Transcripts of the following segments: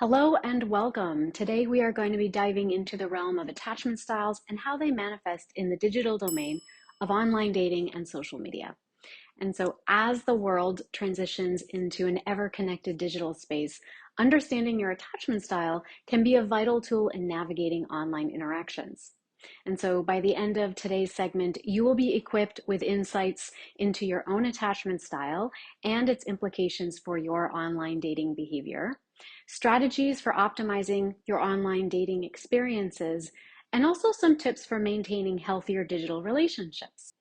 Hello and welcome. Today we are going to be diving into the realm of attachment styles and how they manifest in the digital domain of online dating and social media. And so, as the world transitions into an ever-connected digital space, understanding your attachment style can be a vital tool in navigating online interactions. And so, by the end of today's segment, you will be equipped with insights into your own attachment style and its implications for your online dating behavior, strategies for optimizing your online dating experiences, and also some tips for maintaining healthier digital relationships.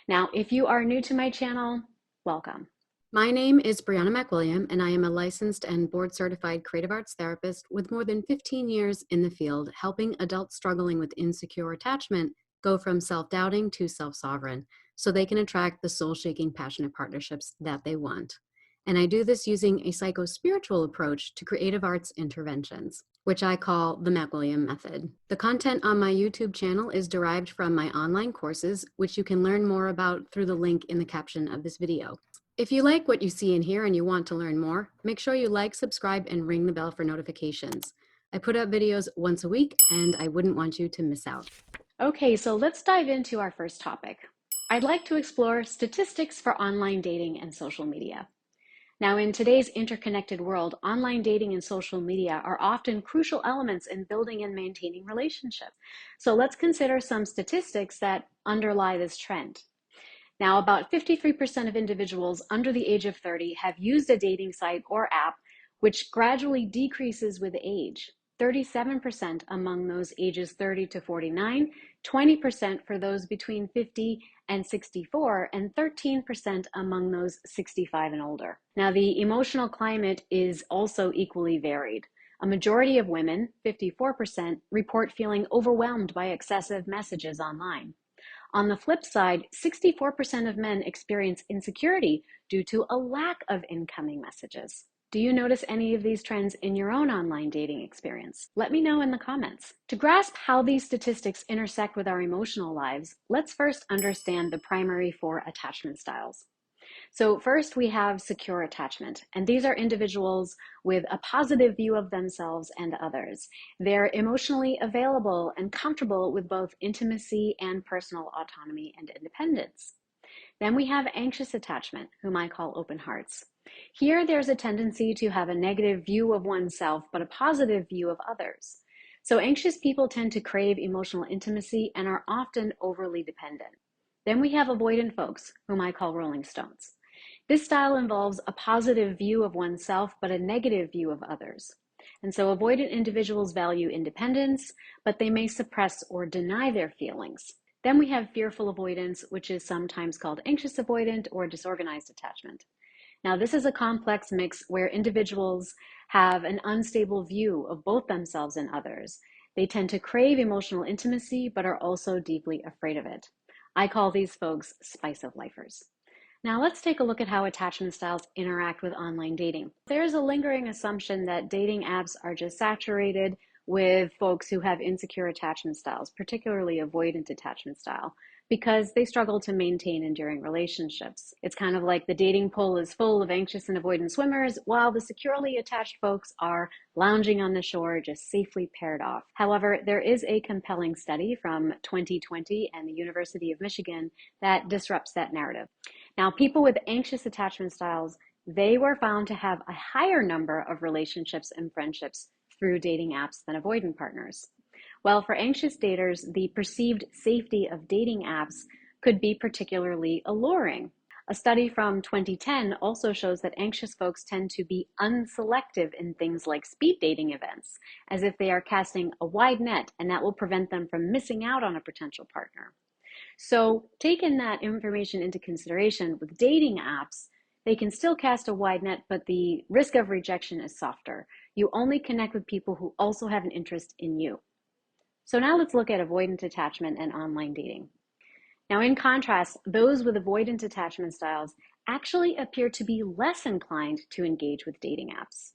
Now, if you are new to my channel, welcome. My name is Briana MacWilliam, and I am a licensed and board-certified creative arts therapist with more than 15 years in the field, helping adults struggling with insecure attachment go from self-doubting to self-sovereign so they can attract the soul-shaking, passionate partnerships that they want. And I do this using a psycho-spiritual approach to creative arts interventions, which I call the MacWilliam method. The content on my YouTube channel is derived from my online courses, which you can learn more about through the link in the caption of this video. If you like what you see and hear and you want to learn more, make sure you like, subscribe, and ring the bell for notifications. I put out videos once a week, and I wouldn't want you to miss out. Okay, so let's dive into our first topic. I'd like to explore statistics for online dating and social media. Now, in today's interconnected world, online dating and social media are often crucial elements in building and maintaining relationships. So let's consider some statistics that underlie this trend. Now, about 53% of individuals under the age of 30 have used a dating site or app, which gradually decreases with age. 37% among those ages 30 to 49, 20% for those between 50 and 64, and 13% among those 65 and older. Now, the emotional climate is also equally varied. A majority of women, 54%, report feeling overwhelmed by excessive messages online. On the flip side, 64% of men experience insecurity due to a lack of incoming messages. Do you notice any of these trends in your own online dating experience? Let me know in the comments. To grasp how these statistics intersect with our emotional lives, let's first understand the primary four attachment styles. So first we have secure attachment, and these are individuals with a positive view of themselves and others. They're emotionally available and comfortable with both intimacy and personal autonomy and independence. Then we have anxious attachment, whom I call open hearts. Here there's a tendency to have a negative view of oneself, but a positive view of others. So anxious people tend to crave emotional intimacy and are often overly dependent. Then we have avoidant folks, whom I call rolling stones. This style involves a positive view of oneself, but a negative view of others. And so avoidant individuals value independence, but they may suppress or deny their feelings. Then we have fearful avoidance, which is sometimes called anxious avoidant or disorganized attachment. Now, this is a complex mix where individuals have an unstable view of both themselves and others. They tend to crave emotional intimacy, but are also deeply afraid of it. I call these folks spice of lifers. Now let's take a look at how attachment styles interact with online dating. There's a lingering assumption that dating apps are just saturated with folks who have insecure attachment styles, particularly avoidant attachment style, because they struggle to maintain enduring relationships. It's kind of like the dating pool is full of anxious and avoidant swimmers, while the securely attached folks are lounging on the shore, just safely paired off. However, there is a compelling study from 2020 and the University of Michigan that disrupts that narrative. Now, people with anxious attachment styles, they were found to have a higher number of relationships and friendships through dating apps than avoidant partners. Well, for anxious daters, the perceived safety of dating apps could be particularly alluring. A study from 2010 also shows that anxious folks tend to be unselective in things like speed dating events, as if they are casting a wide net, and that will prevent them from missing out on a potential partner. So taking that information into consideration with dating apps, they can still cast a wide net, but the risk of rejection is softer. You only connect with people who also have an interest in you. So now let's look at avoidant attachment and online dating. Now, in contrast, those with avoidant attachment styles actually appear to be less inclined to engage with dating apps.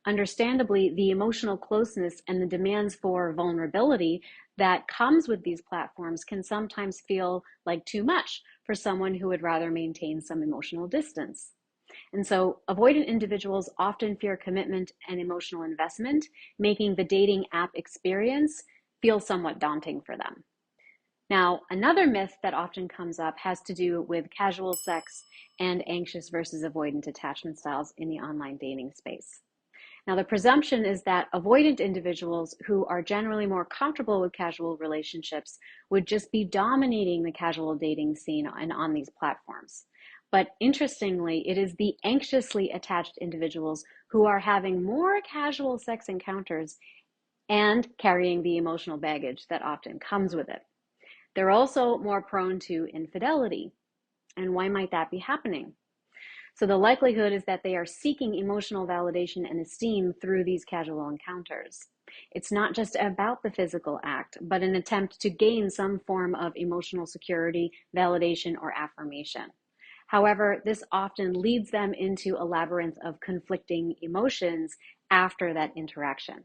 Understandably, the emotional closeness and the demands for vulnerability that comes with these platforms can sometimes feel like too much for someone who would rather maintain some emotional distance. And so avoidant individuals often fear commitment and emotional investment, making the dating app experience feel somewhat daunting for them. Now, another myth that often comes up has to do with casual sex and anxious versus avoidant attachment styles in the online dating space. Now, the presumption is that avoidant individuals who are generally more comfortable with casual relationships would just be dominating the casual dating scene and on these platforms. But interestingly, it is the anxiously attached individuals who are having more casual sex encounters and carrying the emotional baggage that often comes with it. They're also more prone to infidelity. And why might that be happening? So the likelihood is that they are seeking emotional validation and esteem through these casual encounters. It's not just about the physical act, but an attempt to gain some form of emotional security, validation, or affirmation. However, this often leads them into a labyrinth of conflicting emotions after that interaction.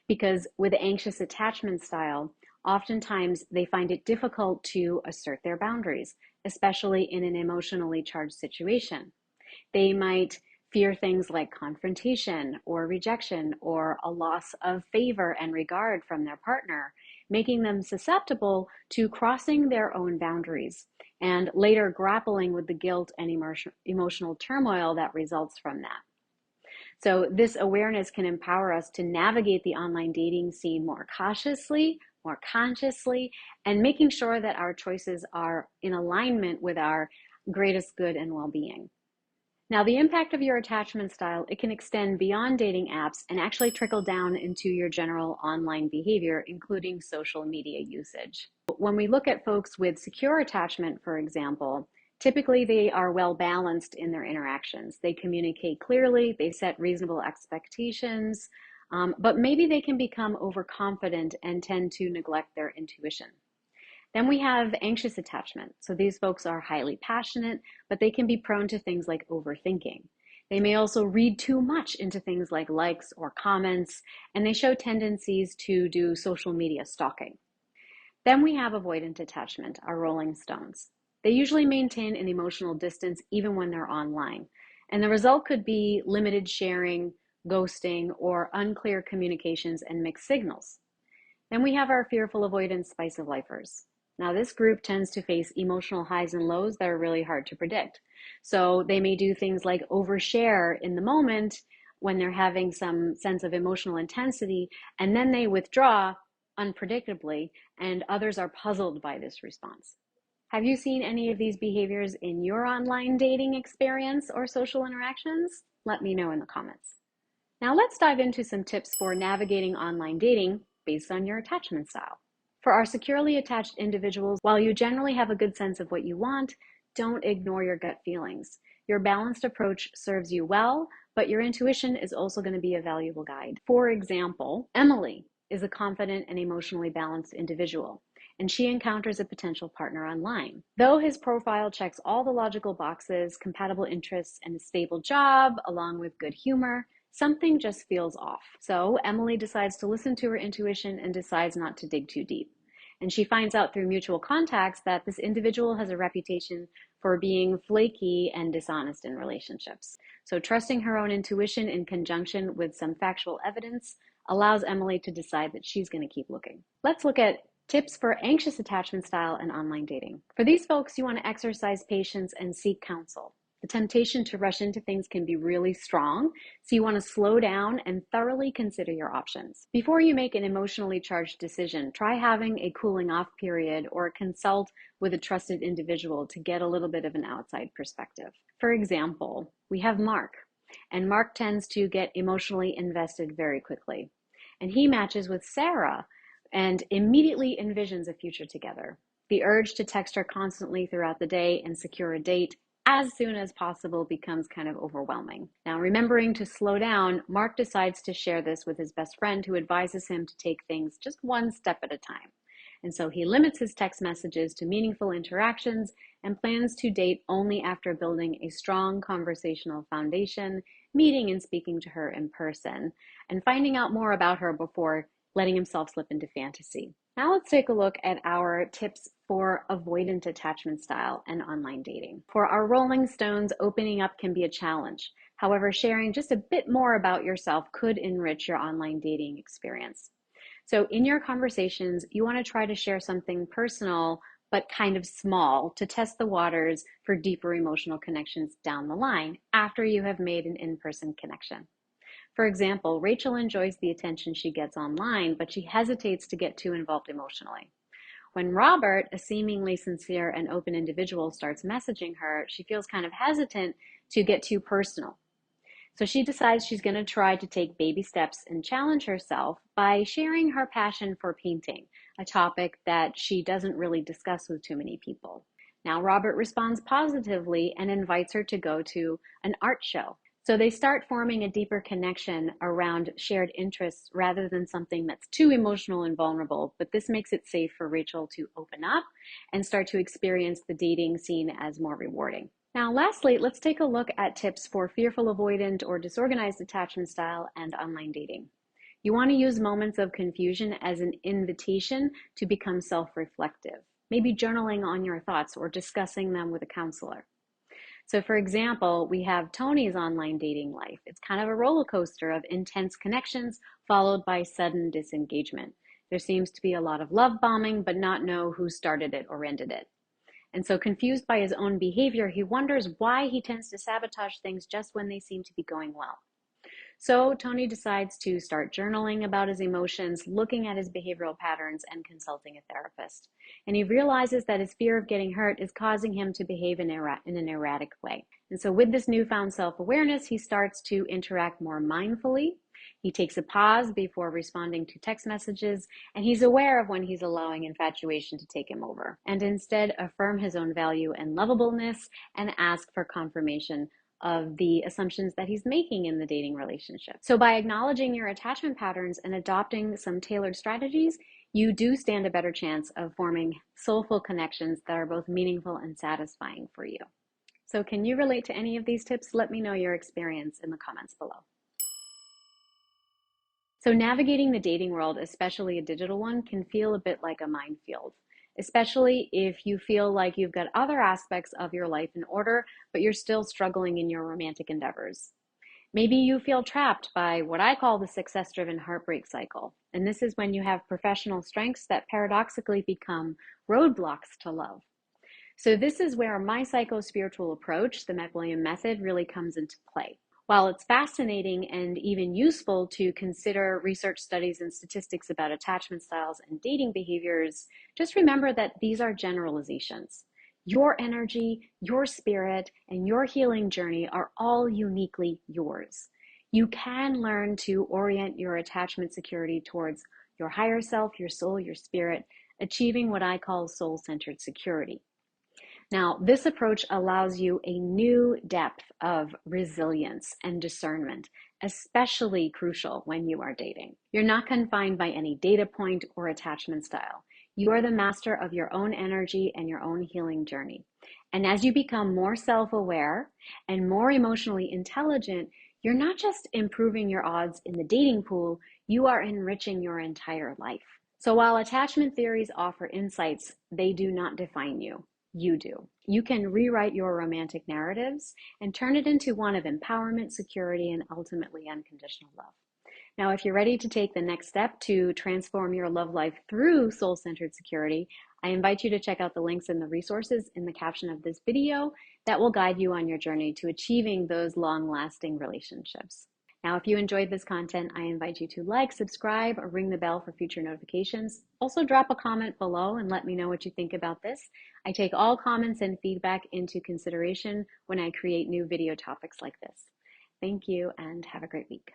Because with anxious attachment style, oftentimes they find it difficult to assert their boundaries, especially in an emotionally charged situation. They might fear things like confrontation or rejection or a loss of favor and regard from their partner, making them susceptible to crossing their own boundaries and later grappling with the guilt and emotional turmoil that results from that. So this awareness can empower us to navigate the online dating scene more cautiously, more consciously, and making sure that our choices are in alignment with our greatest good and well-being. Now, the impact of your attachment style, it can extend beyond dating apps and actually trickle down into your general online behavior, including social media usage. When we look at folks with secure attachment, for example, typically they are well balanced in their interactions. They communicate clearly, they set reasonable expectations, but maybe they can become overconfident and tend to neglect their intuition. Then we have anxious attachment. So these folks are highly passionate, but they can be prone to things like overthinking. They may also read too much into things like likes or comments, and they show tendencies to do social media stalking. Then we have avoidant attachment, our rolling stones. They usually maintain an emotional distance even when they're online. And the result could be limited sharing, ghosting, or unclear communications and mixed signals. Then we have our fearful-avoidant spice of lifers. Now, this group tends to face emotional highs and lows that are really hard to predict. So they may do things like overshare in the moment when they're having some sense of emotional intensity, and then they withdraw unpredictably, and others are puzzled by this response. Have you seen any of these behaviors in your online dating experience or social interactions? Let me know in the comments. Now let's dive into some tips for navigating online dating based on your attachment style. For our securely attached individuals, while you generally have a good sense of what you want, don't ignore your gut feelings. Your balanced approach serves you well, but your intuition is also going to be a valuable guide. For example, Emily is a confident and emotionally balanced individual, and she encounters a potential partner online. Though his profile checks all the logical boxes, compatible interests, and a stable job, along with good humor, something just feels off. So Emily decides to listen to her intuition and decides not to dig too deep. And she finds out through mutual contacts that this individual has a reputation for being flaky and dishonest in relationships. So trusting her own intuition in conjunction with some factual evidence allows Emily to decide that she's going to keep looking. Let's look at tips for anxious attachment style and online dating. For these folks, you want to exercise patience and seek counsel. The temptation to rush into things can be really strong, so you want to slow down and thoroughly consider your options. Before you make an emotionally charged decision, try having a cooling off period or consult with a trusted individual to get a little bit of an outside perspective. For example, we have Mark, and Mark tends to get emotionally invested very quickly. And he matches with Sarah and immediately envisions a future together. The urge to text her constantly throughout the day and secure a date as soon as possible becomes kind of overwhelming. Now, remembering to slow down, Mark decides to share this with his best friend, who advises him to take things just one step at a time. And so he limits his text messages to meaningful interactions and plans to date only after building a strong conversational foundation, meeting and speaking to her in person, and finding out more about her before letting himself slip into fantasy. Now let's take a look at our tips for avoidant attachment style and online dating. For our Rolling Stones, opening up can be a challenge. However, sharing just a bit more about yourself could enrich your online dating experience. So in your conversations, you want to try to share something personal, but kind of small to test the waters for deeper emotional connections down the line after you have made an in-person connection. For example, Rachel enjoys the attention she gets online, but she hesitates to get too involved emotionally. When Robert, a seemingly sincere and open individual, starts messaging her, she feels kind of hesitant to get too personal. So she decides she's going to try to take baby steps and challenge herself by sharing her passion for painting, a topic that she doesn't really discuss with too many people. Now, Robert responds positively and invites her to go to an art show. So they start forming a deeper connection around shared interests rather than something that's too emotional and vulnerable. But this makes it safe for Rachel to open up and start to experience the dating scene as more rewarding. Now, lastly, let's take a look at tips for fearful avoidant or disorganized attachment style and online dating. You want to use moments of confusion as an invitation to become self-reflective, maybe journaling on your thoughts or discussing them with a counselor. So for example, we have Tony's online dating life. It's kind of a roller coaster of intense connections followed by sudden disengagement. There seems to be a lot of love bombing, but not know who started it or ended it. And so confused by his own behavior, he wonders why he tends to sabotage things just when they seem to be going well. So Tony decides to start journaling about his emotions, looking at his behavioral patterns, and consulting a therapist. And he realizes that his fear of getting hurt is causing him to behave in an erratic way. And so with this newfound self-awareness, he starts to interact more mindfully. He takes a pause before responding to text messages, and he's aware of when he's allowing infatuation to take him over, and instead affirm his own value and lovableness and ask for confirmation of the assumptions that he's making in the dating relationship. So by acknowledging your attachment patterns and adopting some tailored strategies, you do stand a better chance of forming soulful connections that are both meaningful and satisfying for you. So can you relate to any of these tips? Let me know your experience in the comments below. So navigating the dating world, especially a digital one, can feel a bit like a minefield, especially if you feel like you've got other aspects of your life in order, but you're still struggling in your romantic endeavors. Maybe you feel trapped by what I call the success-driven heartbreak cycle. And this is when you have professional strengths that paradoxically become roadblocks to love. So this is where my psycho-spiritual approach, the MacWilliam method, really comes into play. While it's fascinating and even useful to consider research studies and statistics about attachment styles and dating behaviors, just remember that these are generalizations. Your energy, your spirit, and your healing journey are all uniquely yours. You can learn to orient your attachment security towards your higher self, your soul, your spirit, achieving what I call soul-centered security. Now, this approach allows you a new depth of resilience and discernment, especially crucial when you are dating. You're not confined by any data point or attachment style. You are the master of your own energy and your own healing journey. And as you become more self-aware and more emotionally intelligent, you're not just improving your odds in the dating pool, you are enriching your entire life. So while attachment theories offer insights, they do not define you. You do. You can rewrite your romantic narratives and turn it into one of empowerment, security, and ultimately unconditional love. Now, if you're ready to take the next step to transform your love life through soul-centered security, I invite you to check out the links and the resources in the caption of this video that will guide you on your journey to achieving those long-lasting relationships. Now, if you enjoyed this content, I invite you to like, subscribe, or ring the bell for future notifications. Also, drop a comment below and let me know what you think about this. I take all comments and feedback into consideration when I create new video topics like this. Thank you and have a great week.